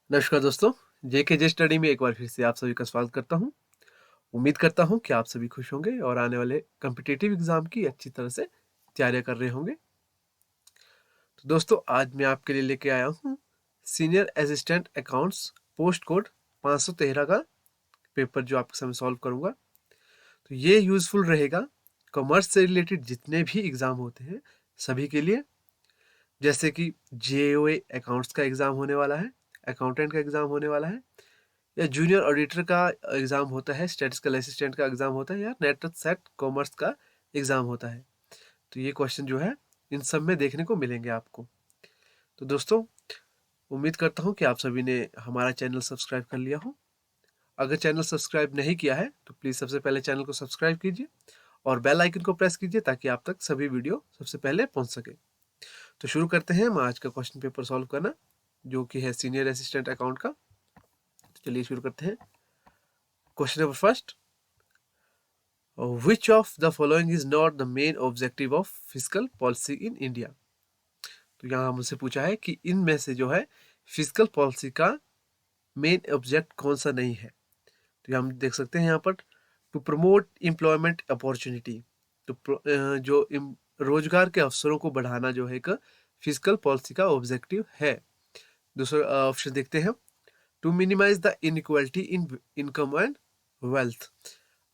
नमस्कार दोस्तों, जेके स्टडी में एक बार फिर से आप सभी का स्वागत करता हूं। उम्मीद करता हूं कि आप सभी खुश होंगे और आने वाले कॉम्पिटिटिव एग्जाम की अच्छी तरह से तैयारियां कर रहे होंगे। तो दोस्तों, आज मैं आपके लिए लेके आया हूं senior assistant accounts post code 513 का पेपर, जो आपके सामने सॉल्व करूंगा। तो ये यूजफुल रहेगा कॉमर्स से रिलेटेड जितने भी एग्जाम होते हैं सभी के लिए, जैसे कि जेओए अकाउंट्स का एग्जाम होने वाला है, अकाउंटेंट का एग्जाम होने वाला है, या जूनियर ऑडिटर का एग्जाम होता है, स्टैटिस्टिकल असिस्टेंट का एग्जाम होता है, या नेट सेट कॉमर्स का एग्जाम होता है। तो ये क्वेश्चन जो है इन सब में देखने को मिलेंगे आपको। तो दोस्तों, उम्मीद करता हूँ कि आप सभी ने हमारा चैनल सब्सक्राइब कर लिया हो। अगर चैनल सब्सक्राइब नहीं किया है तो प्लीज़ सबसे पहले चैनल को सब्सक्राइब कीजिए और बेल आइकन को प्रेस कीजिए ताकि आप तक सभी वीडियो सबसे पहले पहुँच सके। तो शुरू करते हैं हम आज का क्वेश्चन पेपर सॉल्व करना, जो कि है सीनियर असिस्टेंट अकाउंट का। तो चलिए शुरू करते हैं। Question number first, which of the following is not the main objective of fiscal policy in India? तो यहाँ मुझसे पूछा है कि इनमें से जो है फिजिकल पॉलिसी का मेन ऑब्जेक्ट कौन सा नहीं है। तो हम देख सकते हैं यहाँ पर टू प्रमोट एम्प्लॉयमेंट अपॉर्चुनिटी, तो रोजगार के अवसरों को बढ़ाना जो है एक फिजिकल पॉलिसी का ऑब्जेक्टिव है। दूसरा ऑप्शन देखते हैं, to minimize the inequality in income and wealth,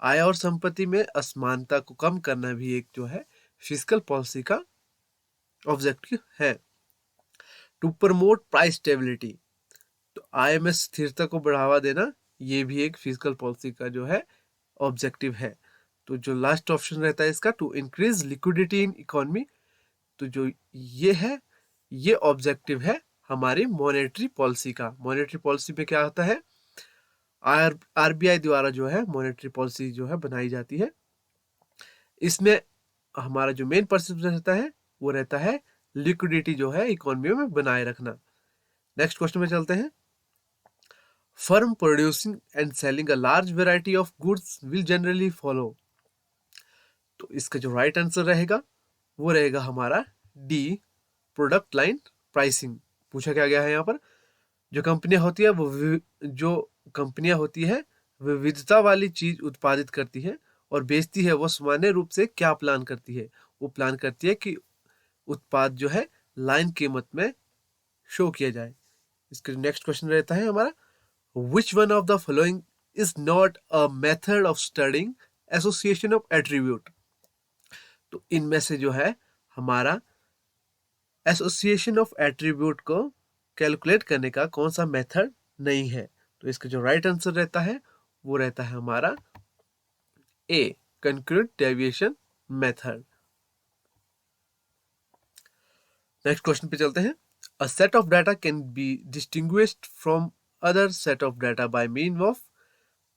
आय और संपत्ति में असमानता को कम करना भी एक जो है फिजिकल पॉलिसी का ऑब्जेक्टिव है। टू प्रमोट प्राइस स्टेबिलिटी, तो आय में स्थिरता को बढ़ावा देना, ये भी एक फिजिकल पॉलिसी का जो है ऑब्जेक्टिव है। तो जो लास्ट ऑप्शन रहता है इसका, to increase liquidity in economy, तो जो ये है ये ऑब्जेक्टिव है हमारी मॉनेटरी पॉलिसी का। मॉनेटरी पॉलिसी में क्या होता है, आरबीआई द्वारा जो है मॉनेटरी पॉलिसी जो है बनाई जाती है। इसमें हमारा जो मेन पर्पस रहता है वो रहता है लिक्विडिटी जो है इकोनॉमी में बनाए रखना। नेक्स्ट क्वेश्चन में चलते हैं। Firm producing and selling a large variety of goods will generally follow, तो इसका जो राइट आंसर रहेगा वो रहेगा हमारा डी, प्रोडक्ट लाइन प्राइसिंग। पूछा क्या गया है यहाँ पर, जो कंपनियां होती है वो विविधता वाली चीज उत्पादित करती है और बेचती है, वो सामान्य रूप से क्या प्लान करती है, वो प्लान करती है कि उत्पाद जो है लाइन कीमत में शो किया जाए। इसके नेक्स्ट क्वेश्चन रहता है हमारा, विच one of the following is not a method of studying association of attribute, तो इनमें से जो है हमारा एसोसिएशन ऑफ एट्रीब्यूट को कैलकुलेट करने का कौन सा मेथड नहीं है। तो इसका जो राइट आंसर रहता है वो रहता है हमारा ए, concrete deviation method. Next question पे चलते हैं। A set of data can be distinguished from other set of data by mean of,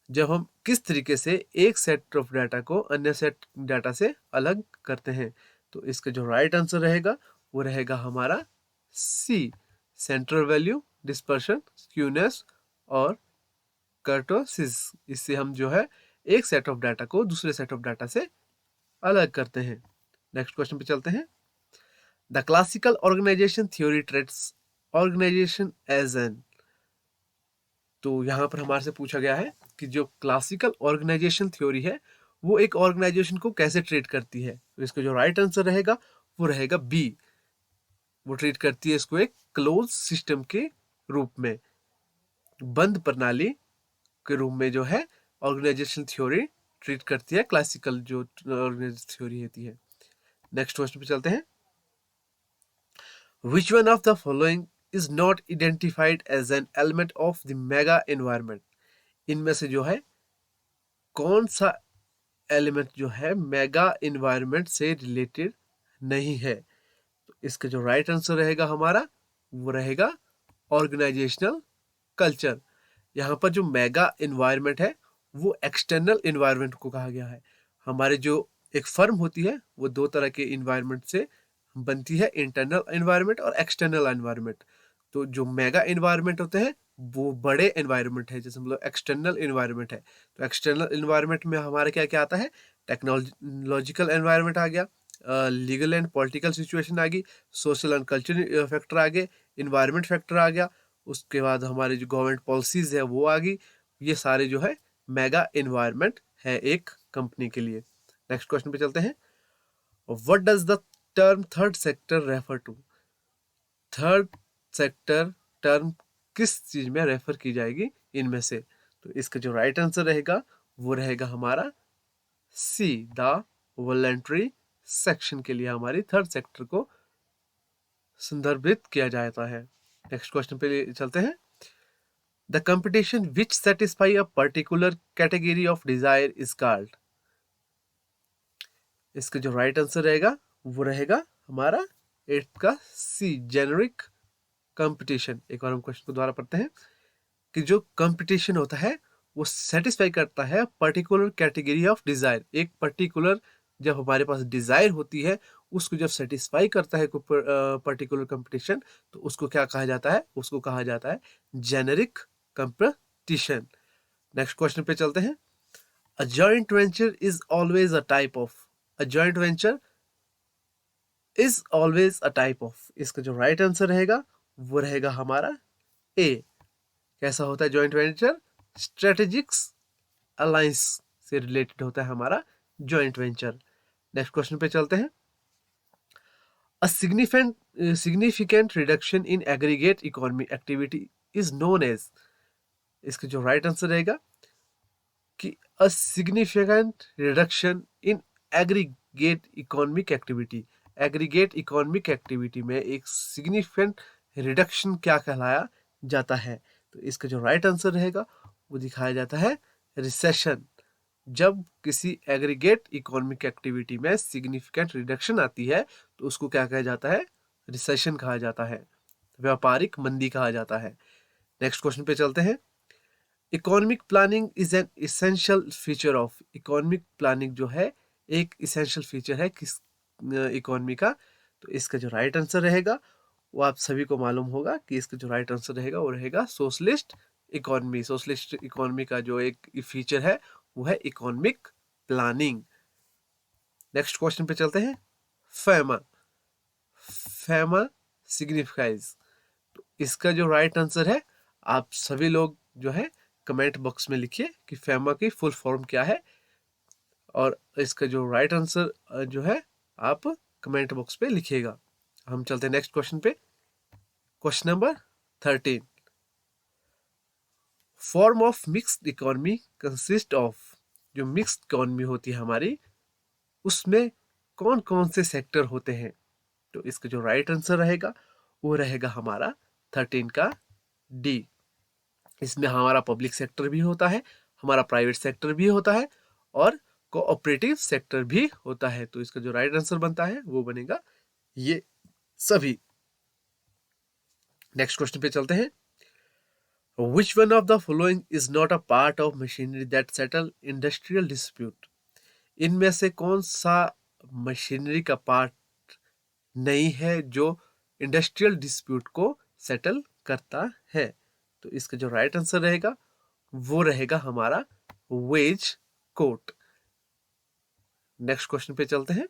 जब हम किस तरीके से एक सेट ऑफ डाटा को अन्य सेट डाटा से अलग करते हैं। तो इसका जो राइट आंसर रहेगा वो रहेगा हमारा सी, सेंट्रल वैल्यू, डिस्पर्शन, स्क्यूनेस और कर्टोसिस। इससे हम जो है एक सेट ऑफ डाटा को दूसरे सेट ऑफ डाटा से अलग करते हैं। नेक्स्ट क्वेश्चन पे चलते हैं। The classical organization theory treats organization as an, तो यहाँ पर हमारे से पूछा गया है कि जो क्लासिकल ऑर्गेनाइजेशन थ्योरी है वो एक ऑर्गेनाइजेशन को कैसे ट्रीट करती है। तो इसका जो राइट आंसर रहेगा वो रहेगा बी, वो ट्रीट करती है इसको एक क्लोज सिस्टम के रूप में, बंद प्रणाली के रूप में जो है ऑर्गेनाइजेशन थ्योरी ट्रीट करती है, क्लासिकल जो ऑर्गेनाइजेशन थ्योरी होती है। नेक्स्ट क्वेश्चन पे चलते हैं। Which one of the following is not identified as an element of the mega environment, इनमें से जो है कौन सा एलिमेंट जो है मेगा एनवायरनमेंट से रिलेटेड नहीं है। तो इसका जो राइट आंसर रहेगा हमारा वो रहेगा ऑर्गेनाइजेशनल कल्चर। यहाँ पर जो मेगा एनवायरनमेंट है वो एक्सटर्नल एनवायरनमेंट को कहा गया है। हमारे जो एक फर्म होती है वो दो तरह के एनवायरनमेंट से बनती है, इंटरनल एनवायरनमेंट और एक्सटर्नल एनवायरनमेंट। तो जो मेगा एनवायरनमेंट होते हैं वो बड़े एनवायरनमेंट है, जैसे मतलब एक्सटर्नल एनवायरनमेंट है। तो एक्सटर्नल एनवायरनमेंट में हमारे क्या क्या आता है, टेक्नोलॉजिकल एनवायरनमेंट आ गया, लीगल एंड पॉलिटिकल सिचुएशन आ गई, सोशल एंड कल्चरल फैक्टर आ गए, इन्वायरमेंट फैक्टर आ गया, उसके बाद हमारी जो गवर्नमेंट पॉलिसीज है वो आ गई। ये सारे जो है मेगा एनवायरनमेंट है एक कंपनी के लिए। नेक्स्ट क्वेश्चन पे चलते हैं। What does the term third sector refer to? Third sector term किस चीज में रेफर की जाएगी इनमें से? तो इसका जो राइट आंसर रहेगा वो रहेगा हमारा सी, द वॉलंटरी सेक्शन के लिए हमारी थर्ड सेक्टर को संदर्भित किया जाता है। नेक्स्ट क्वेश्चन पे चलते हैं। The competition which satisfy a particular category of desire is called? इसका जो राइट आंसर रहेगा वो रहेगा हमारा एट्थ का सी, जेनरिक कंपटीशन। एक बार हम क्वेश्चन को दोबारा पढ़ते हैं कि जो कंपटीशन होता है वो सेटिस्फाई करता है पर्टिकुलर कैटेगरी ऑफ डिजायर। एक पर्टिकुलर जब हमारे पास डिजायर होती है उसको जब सेटिस्फाई करता है कोई पर्टिकुलर कंपटीशन तो उसको क्या कहा जाता है? उसको कहा जाता है जेनेरिक कंपटीशन। नेक्स्ट क्वेश्चन पे चलते हैं। A joint venture is always a type of. A joint venture is always a type of. इसका जो राइट आंसर रहेगा वो रहेगा हमारा ए। कैसा होता है जॉइंट वेंचर? स्ट्रेटेजिक्स अलायंस से रिलेटेड होता है हमारा जॉइंट वेंचर। नेक्स्ट क्वेश्चन पे चलते हैं। A significant reduction in aggregate economic activity is known as. इसका जो राइट आंसर रहेगा कि a significant reduction in aggregate economic activity. Aggregate economic activity में एक सिग्निफिकेंट रिडक्शन क्या कहलाया जाता है? तो इसका जो राइट आंसर रहेगा वो दिखाया जाता है रिसेशन। जब किसी एग्रीगेट इकोनॉमिक एक्टिविटी में सिग्निफिकेंट रिडक्शन आती है तो उसको क्या कहा जाता है? रिसेशन कहा जाता है, व्यापारिक मंदी कहा जाता है। नेक्स्ट क्वेश्चन पे चलते हैं। Economic planning is an essential feature of. Economic planning जो है एक इसेंशियल फीचर है किस इकोनॉमी का? तो इसका जो राइट आंसर रहेगा वो आप सभी को मालूम होगा कि इसका जो राइट आंसर रहेगा वो रहेगा सोशलिस्ट इकोनॉमी। सोशलिस्ट इकोनॉमी का जो एक फीचर है वो है इकोनॉमिक प्लानिंग। नेक्स्ट क्वेश्चन पे चलते हैं। फेमा। FEMA signifies. तो इसका जो राइट आंसर है आप सभी लोग जो है कमेंट बॉक्स में लिखिए कि फेमा की फुल फॉर्म क्या है, और इसका जो राइट आंसर जो है आप कमेंट बॉक्स पे लिखिएगा। हम चलते हैं नेक्स्ट क्वेश्चन पे। Question number 13। Form of mixed economy consist of. जो मिक्स्ड इकोनॉमी होती है हमारी उसमें कौन कौन से सेक्टर होते हैं? तो इसका जो राइट आंसर रहेगा वो रहेगा हमारा 13 का डी। इसमें हमारा पब्लिक सेक्टर भी होता है, हमारा प्राइवेट सेक्टर भी होता है और कोऑपरेटिव सेक्टर भी होता है। तो इसका जो राइट आंसर बनता है वो बनेगा ये सभी। नेक्स्ट क्वेश्चन पे चलते हैं। Which one of the following is not a part of machinery that settle industrial dispute? इनमें से कौन सा मशीनरी का पार्ट नहीं है जो इंडस्ट्रियल डिस्प्यूट को सेटल करता है? तो इसका जो राइट आंसर रहेगा वो रहेगा हमारा वेज कोट। नेक्स्ट क्वेश्चन पे चलते हैं।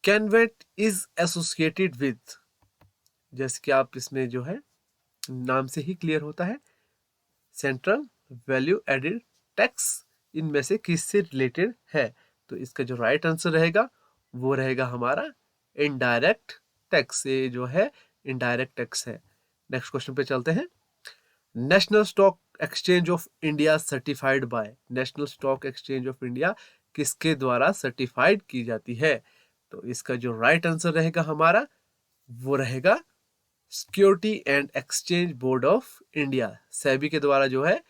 कैनवेट इज एसोसिएटेड विथ। जैसे कि आप इसमें जो है नाम से ही क्लियर होता है, सेंट्रल वैल्यू एडेड टैक्स इनमें से किससे रिलेटेड है? तो इसका जो राइट आंसर रहेगा वो रहेगा हमारा इनडायरेक्ट टैक्स। ये जो है इनडायरेक्ट टैक्स है। नेक्स्ट क्वेश्चन पे चलते हैं। National stock exchange of India certified by. National stock exchange of India किसके द्वारा सर्टिफाइड की जाती है? तो इसका जो राइट आंसर रहेगा हमारा वो रहेगा security and exchange board of India. SEBI के द्वारा जो है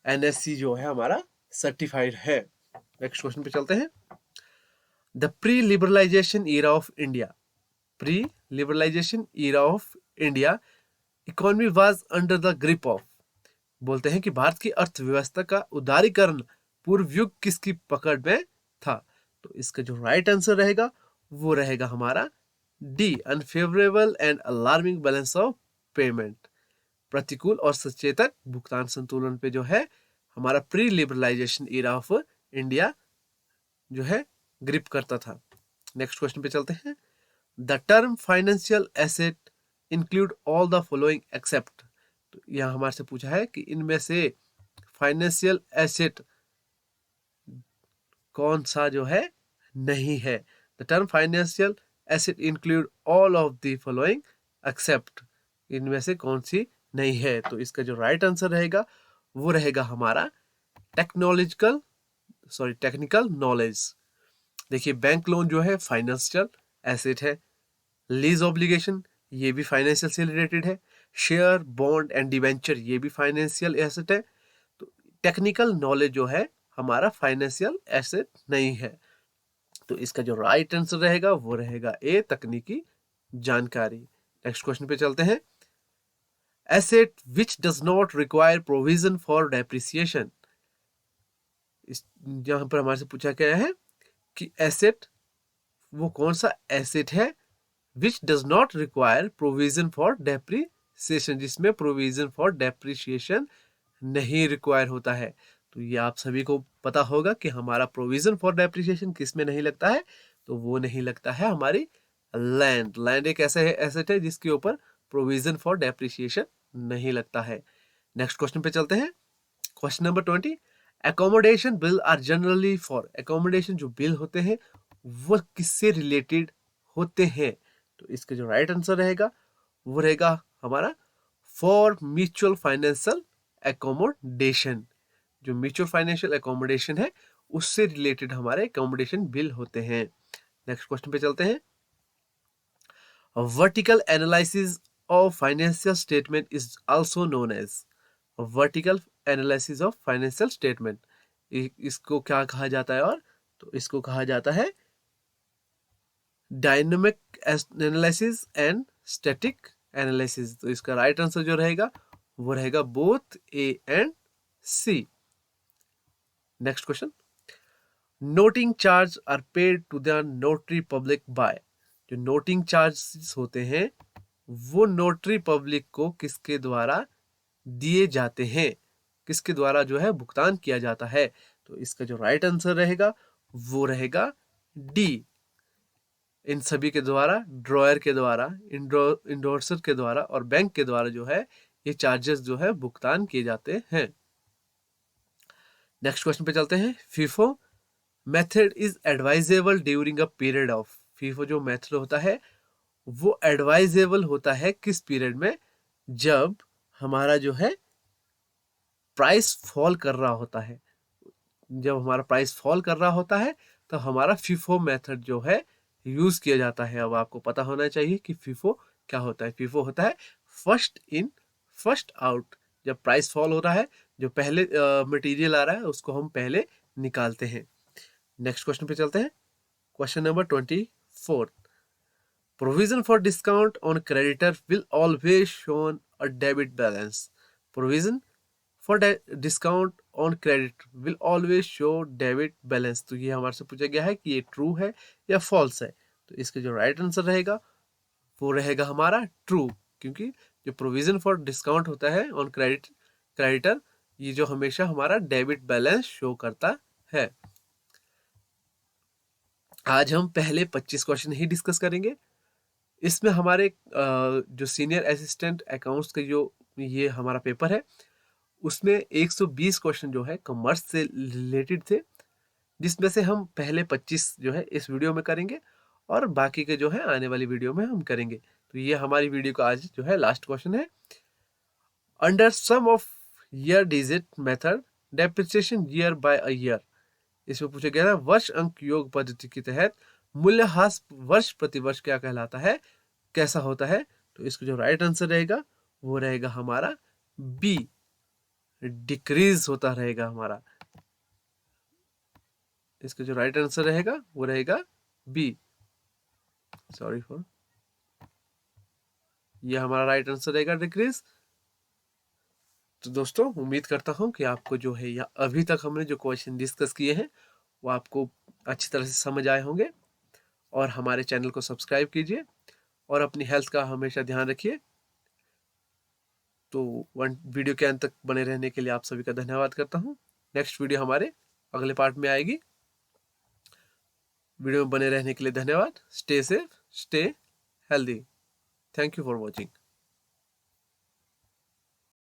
एनएससी जो है हमारा सर्टिफाइड है। नेक्स्ट क्वेश्चन पे चलते हैं। The pre liberalization era of India. Pre liberalization era of India economy was under the grip of. बोलते हैं कि भारत की अर्थव्यवस्था का उदारीकरण पूर्व युग किसकी पकड़ में था? तो इसका जो राइट आंसर रहेगा वो रहेगा हमारा D, unfavourable and alarming balance of payment. प्रतिकूल और सचेतक भुगतान संतुलन पे जो है हमारा pre liberalization era of India जो है ग्रिप करता था। नेक्स्ट क्वेश्चन पे चलते हैं। The term financial asset include all the following except. तो यहाँ हमारे से पूछा है कि इनमें से फाइनेंशियल एसेट कौन सा जो है नहीं है। The term financial asset include all of the following except, इनमें से कौन सी नहीं है। तो इसका जो राइट आंसर रहेगा वो रहेगा हमारा टेक्निकल नॉलेज। देखिए बैंक लोन जो है फाइनेंशियल एसेट है, लीज ऑब्लिगेशन ये भी फाइनेंशियल से रिलेटेड है, शेयर बॉन्ड एंड डिवेंचर ये भी फाइनेंशियल एसेट है। तो टेक्निकल नॉलेज जो है हमारा फाइनेंशियल एसेट नहीं है। तो इसका जो राइट आंसर रहेगा वो रहेगा ए, तकनीकी जानकारी। नेक्स्ट क्वेश्चन पे चलते हैं। Asset which does not require provision for depreciation. यहां पर हमारे से पूछा गया है कि एसेट वो कौन सा एसेट है which does not require provision for depreciation, जिसमें प्रोविजन फॉर डेप्रिसिएशन नहीं रिक्वायर होता है। तो ये आप सभी को पता होगा कि हमारा प्रोविजन फॉर डेप्रिसिएशन किस में नहीं लगता है, तो वो नहीं लगता है हमारी लैंड। लैंड एक ऐसा एसेट है जिसके ऊपर प्रोविजन फॉर डेप्रिसिएशन नहीं लगता है। नेक्स्ट क्वेश्चन पे चलते हैं। Question number 20, accommodation bill are generally for. Accommodation जो बिल होते हैं वो किससे रिलेटेड होते हैं। तो इसका जो राइट आंसर रहेगा वो रहेगा हमारा फॉर म्यूचुअल फाइनेंशियल एकोमोडेशन। जो म्यूचुअल फाइनेंशियल एकोमोडेशन है उससे रिलेटेड हमारे एकोमोडेशन बिल होते हैं। नेक्स्ट क्वेश्चन पे चलते हैं। Vertical analysis of financial statement is also known as. Vertical analysis of financial statement, इसको क्या कहा जाता है, और तो इसको कहा जाता है dynamic analysis and static analysis. तो इसका राइट आंसर जो रहेगा वो रहेगा both A and C. Next question, noting charge are paid to the notary public by. जो नोटिंग चार्जेस होते हैं वो नोटरी पब्लिक को किसके द्वारा दिए जाते हैं, किसके द्वारा जो है भुगतान किया जाता है। तो इसका जो राइट आंसर रहेगा वो रहेगा डी, इन सभी के द्वारा, ड्रॉयर के द्वारा, इंडोर्सर के द्वारा और बैंक के द्वारा जो है ये चार्जेस जो है भुगतान किए जाते हैं। नेक्स्ट क्वेश्चन पे चलते हैं। FIFO method is advisable during a period of. FIFO जो मेथड होता है वो एडवाइजेबल होता है किस पीरियड में, जब हमारा जो है प्राइस फॉल कर रहा होता है। जब हमारा प्राइस फॉल कर रहा होता है तो हमारा फीफो मेथड जो है यूज किया जाता है। अब आपको पता होना चाहिए कि फीफो क्या होता है। फीफो होता है फर्स्ट इन फर्स्ट आउट। जब प्राइस फॉल हो रहा है, जो पहले मटेरियल आ रहा है उसको हम पहले निकालते हैं। नेक्स्ट क्वेश्चन पे चलते हैं। Question number 24, provision for discount on creditor will always shown a debit balance. Provision for discount on credit will always show debit balance. तो ये हमारे से पूछा गया है कि ये ट्रू है या फॉल्स है। तो इसका जो राइट आंसर रहेगा वो रहेगा हमारा ट्रू, क्योंकि जो प्रोविजन फॉर डिस्काउंट होता है ऑन क्रेडिटर ये जो हमेशा हमारा डेबिट बैलेंस शो करता है। आज हम पहले 25 क्वेश्चन ही डिस्कस करेंगे। इसमें हमारे जो सीनियर असिस्टेंट अकाउंट्स का जो ये हमारा पेपर है उसमें 120 क्वेश्चन जो है कॉमर्स से रिलेटेड थे, जिसमें से हम पहले 25 जो है इस वीडियो में करेंगे और बाकी के जो है आने वाली वीडियो में हम करेंगे। तो ये हमारी वीडियो का आज जो है लास्ट क्वेश्चन है। Under sum of year digit method depreciation year by a year. इसमें पूछा गया है वर्ष अंक योग पद्धति के तहत मूल्यह्रास वर्ष प्रति वर्ष क्या कहलाता है, कैसा होता है। तो इसका जो राइट आंसर रहेगा वो रहेगा हमारा बी, डिक्रीज होता रहेगा हमारा। इसका जो राइट आंसर रहेगा वो रहेगा बी। सॉरी फॉर, ये हमारा राइट आंसर रहेगा डिक्रीज। तो दोस्तों उम्मीद करता हूं कि आपको जो है या अभी तक हमने जो क्वेश्चन डिस्कस किए हैं वो आपको अच्छी तरह से समझ आए होंगे। और हमारे चैनल को सब्सक्राइब कीजिए और अपनी हेल्थ का हमेशा ध्यान रखिए। तो वीडियो के अंत तक बने रहने के लिए आप सभी का धन्यवाद करता हूं। नेक्स्ट वीडियो हमारे अगले पार्ट में आएगी। वीडियो में बने रहने के लिए धन्यवाद। Stay safe, stay healthy. Thank you for watching.